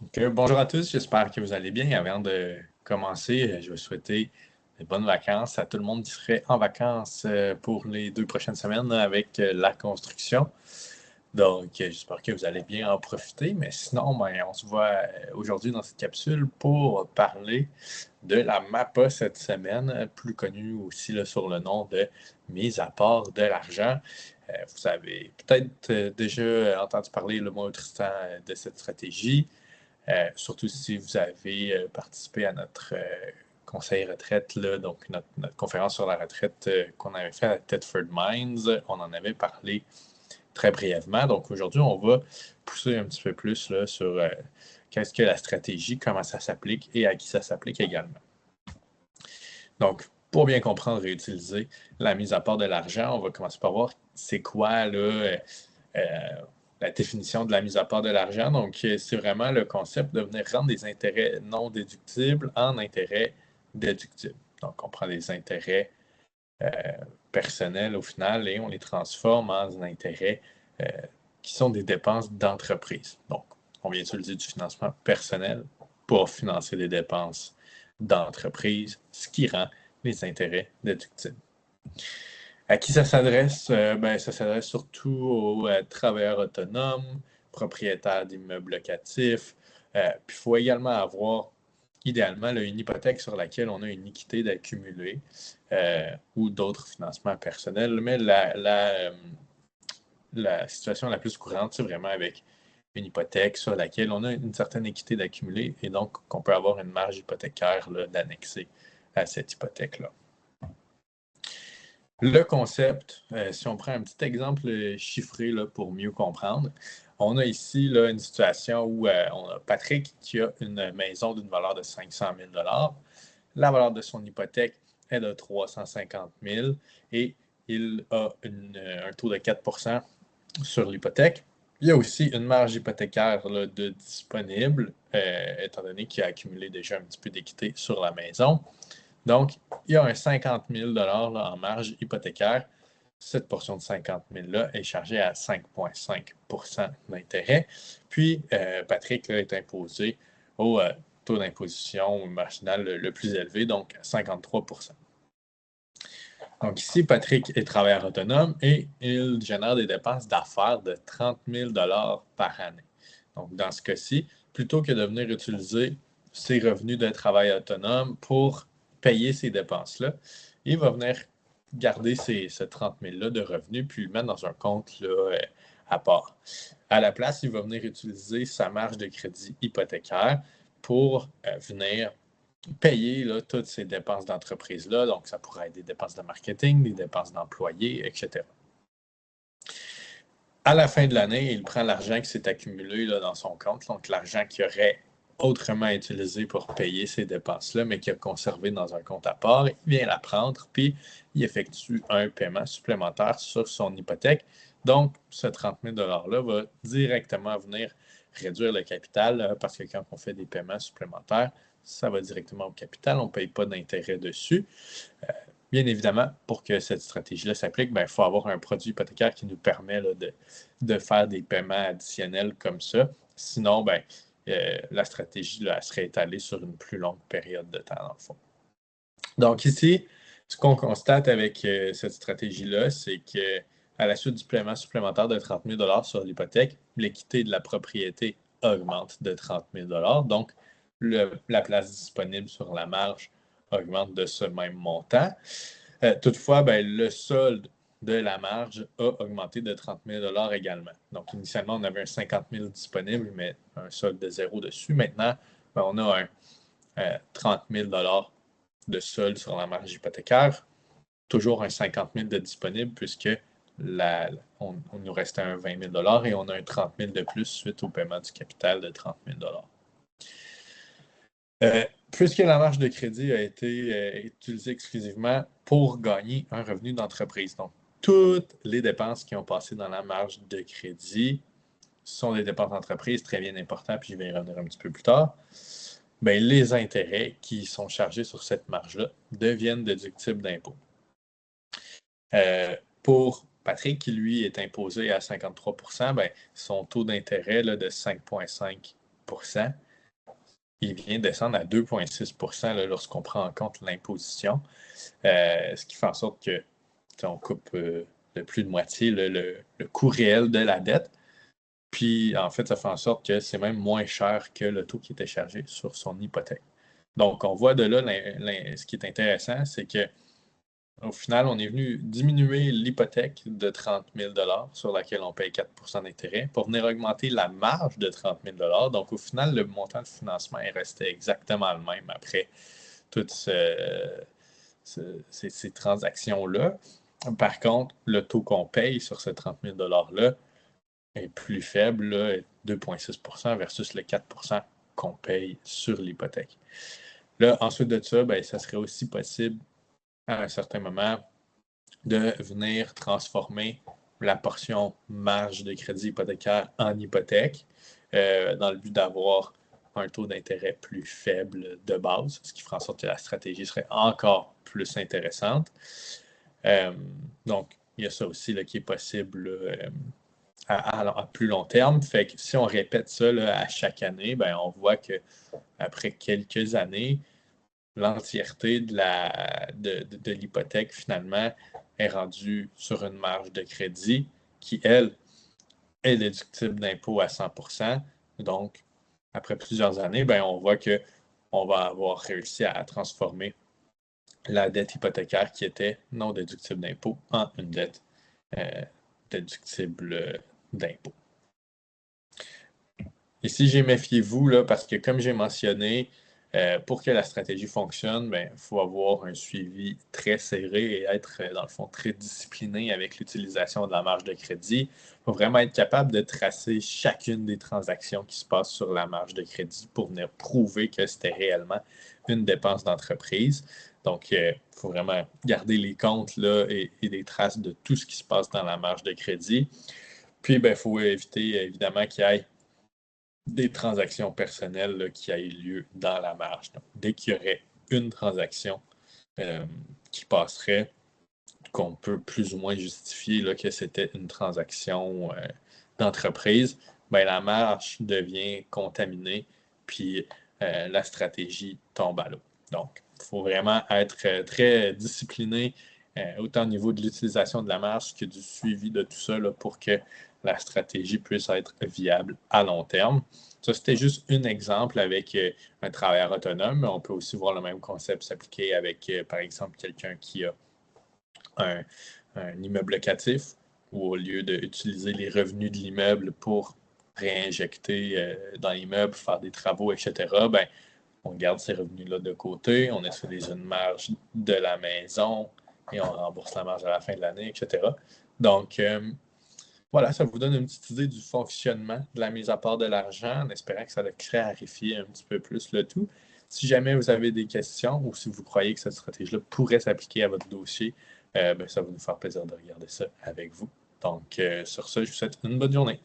Bonjour à tous, j'espère que vous allez bien. Avant de commencer, je vais souhaiter de bonnes vacances à tout le monde qui serait en vacances pour les 2 prochaines semaines avec la construction. Donc, j'espère que vous allez bien en profiter. Mais sinon, on se voit aujourd'hui dans cette capsule pour parler de la MAPA cette semaine, plus connue aussi là, sur le nom de mise à part de l'argent. Vous avez peut-être déjà entendu parler, le mot Tristan, de cette stratégie. Surtout si vous avez participé à notre conseil retraite, là, donc notre conférence sur la retraite qu'on avait fait à Thetford Mines, on en avait parlé très brièvement. Donc aujourd'hui, on va pousser un petit peu plus là, sur qu'est-ce que la stratégie, comment ça s'applique et à qui ça s'applique également. Donc, pour bien comprendre et utiliser la mise à part de l'argent, on va commencer par voir c'est quoi là, la définition de la mise à part de l'argent. Donc, c'est vraiment le concept de venir rendre des intérêts non déductibles en intérêts déductibles. Donc, on prend des intérêts euh, personnels au final et on les transforme en intérêts qui sont des dépenses d'entreprise. Donc, on vient utiliser du financement personnel pour financer des dépenses d'entreprise, ce qui rend les intérêts déductibles. À qui ça s'adresse? Ça s'adresse surtout aux travailleurs autonomes, propriétaires d'immeubles locatifs. Puis il faut également avoir, idéalement, là, une hypothèque sur laquelle on a une équité d'accumuler ou d'autres financements personnels. Mais la situation la plus courante, c'est vraiment avec une hypothèque sur laquelle on a une certaine équité d'accumuler et donc qu'on peut avoir une marge hypothécaire d'annexer à cette hypothèque-là. Le concept, si on prend un petit exemple chiffré là, pour mieux comprendre, on a ici là, une situation où on a Patrick qui a une maison d'une valeur de 500 000 $. La valeur de son hypothèque est de 350 000 et il a un taux de 4 sur l'hypothèque. Il y a aussi une marge hypothécaire là, de disponible, étant donné qu'il a accumulé déjà un petit peu d'équité sur la maison. Donc, il y a un 50 000 là, en marge hypothécaire. Cette portion de 50 000-là est chargée à 5,5 d'intérêt. Puis, Patrick là, est imposé au taux d'imposition marginal le plus élevé, donc 53 %. Donc ici, Patrick est travailleur autonome et il génère des dépenses d'affaires de 30 000 par année. Donc dans ce cas-ci, plutôt que de venir utiliser ses revenus de travail autonome pour payer ces dépenses-là, il va venir garder ce 30 000-là de revenus puis le mettre dans un compte là, à part. À la place, il va venir utiliser sa marge de crédit hypothécaire pour venir payer là, toutes ces dépenses d'entreprise-là. Donc, ça pourrait être des dépenses de marketing, des dépenses d'employés, etc. À la fin de l'année, il prend l'argent qui s'est accumulé là, dans son compte, donc l'argent qu'il aurait autrement utilisé pour payer ces dépenses-là, mais qu'il a conservé dans un compte à part, il vient la prendre, puis il effectue un paiement supplémentaire sur son hypothèque. Donc, ce 30 000 $-là va directement venir réduire le capital parce que quand on fait des paiements supplémentaires, ça va directement au capital, on ne paye pas d'intérêt dessus. Bien évidemment, pour que cette stratégie-là s'applique, il faut avoir un produit hypothécaire qui nous permet là, de faire des paiements additionnels comme ça. Sinon, la stratégie là, serait étalée sur une plus longue période de temps, dans le fond. Donc ici, ce qu'on constate avec cette stratégie-là, c'est qu'à la suite du paiement supplémentaire de 30 000 $ sur l'hypothèque, l'équité de la propriété augmente de 30 000 $. Donc, la place disponible sur la marge augmente de ce même montant. Toutefois, le solde de la marge a augmenté de 30 000 $ également. Donc, initialement, on avait un 50 000 disponible, mais un solde de zéro dessus. Maintenant, on a un 30 000 $ de solde sur la marge hypothécaire, toujours un 50 000 de disponible puisque on nous restait un 20 000 $ et on a un 30 000 de plus suite au paiement du capital de 30 000 $. Puisque la marge de crédit a été utilisée exclusivement pour gagner un revenu d'entreprise. Donc, toutes les dépenses qui ont passé dans la marge de crédit sont des dépenses d'entreprise, très bien importantes, puis je vais y revenir un petit peu plus tard. Les intérêts qui sont chargés sur cette marge-là deviennent déductibles d'impôt. Pour Patrick, qui lui est imposé à 53 %, son taux d'intérêt là, de 5,5 il vient descendre à 2,6 % lorsqu'on prend en compte l'imposition, ce qui fait en sorte que on coupe de plus de moitié le coût réel de la dette. Puis, en fait, ça fait en sorte que c'est même moins cher que le taux qui était chargé sur son hypothèque. Donc, on voit de là, ce qui est intéressant, c'est que au final, on est venu diminuer l'hypothèque de 30 000 sur laquelle on paye 4 d'intérêt pour venir augmenter la marge de 30 000 Donc, au final, le montant de financement est resté exactement le même après toutes ces transactions-là. Par contre, le taux qu'on paye sur ces 30 000 $-là est plus faible, là, 2,6 % versus le 4 % qu'on paye sur l'hypothèque. Là, ensuite de ça, ben, ça serait aussi possible à un certain moment de venir transformer la portion marge de crédit hypothécaire en hypothèque dans le but d'avoir un taux d'intérêt plus faible de base, ce qui ferait en sorte que la stratégie serait encore plus intéressante. Donc, il y a ça aussi là, qui est possible à plus long terme. Fait que si on répète ça là, à chaque année, ben, on voit qu'après quelques années, l'entièreté de l'hypothèque, finalement, est rendue sur une marge de crédit qui, elle, est déductible d'impôt à 100 %. Donc, après plusieurs années, ben, on voit qu'on va avoir réussi à transformer la dette hypothécaire qui était non déductible d'impôt en une dette déductible d'impôt. Ici, j'ai méfiez-vous, là, parce que comme j'ai mentionné, pour que la stratégie fonctionne, il faut avoir un suivi très serré et être, dans le fond, très discipliné avec l'utilisation de la marge de crédit. Il faut vraiment être capable de tracer chacune des transactions qui se passent sur la marge de crédit pour venir prouver que c'était réellement une dépense d'entreprise. Donc, il faut vraiment garder les comptes là, et des traces de tout ce qui se passe dans la marge de crédit. Puis, il faut éviter, évidemment, qu'il y ait des transactions personnelles là, qui aient lieu dans la marge. Donc, dès qu'il y aurait une transaction qui passerait, qu'on peut plus ou moins justifier là, que c'était une transaction d'entreprise, la marge devient contaminée, puis la stratégie tombe à l'eau. Donc, il faut vraiment être très discipliné, autant au niveau de l'utilisation de la marge que du suivi de tout ça là, pour que la stratégie puisse être viable à long terme. Ça, c'était juste un exemple avec un travailleur autonome, mais on peut aussi voir le même concept s'appliquer avec, par exemple, quelqu'un qui a un immeuble locatif, où au lieu d'utiliser les revenus de l'immeuble pour réinjecter dans l'immeuble, faire des travaux, etc., on garde ces revenus-là de côté, on utilise une marge de la maison et on rembourse la marge à la fin de l'année, etc. Donc, voilà, ça vous donne une petite idée du fonctionnement de la mise à part de l'argent, en espérant que ça va clarifier un petit peu plus le tout. Si jamais vous avez des questions ou si vous croyez que cette stratégie-là pourrait s'appliquer à votre dossier, ça va nous faire plaisir de regarder ça avec vous. Donc, sur ce, je vous souhaite une bonne journée.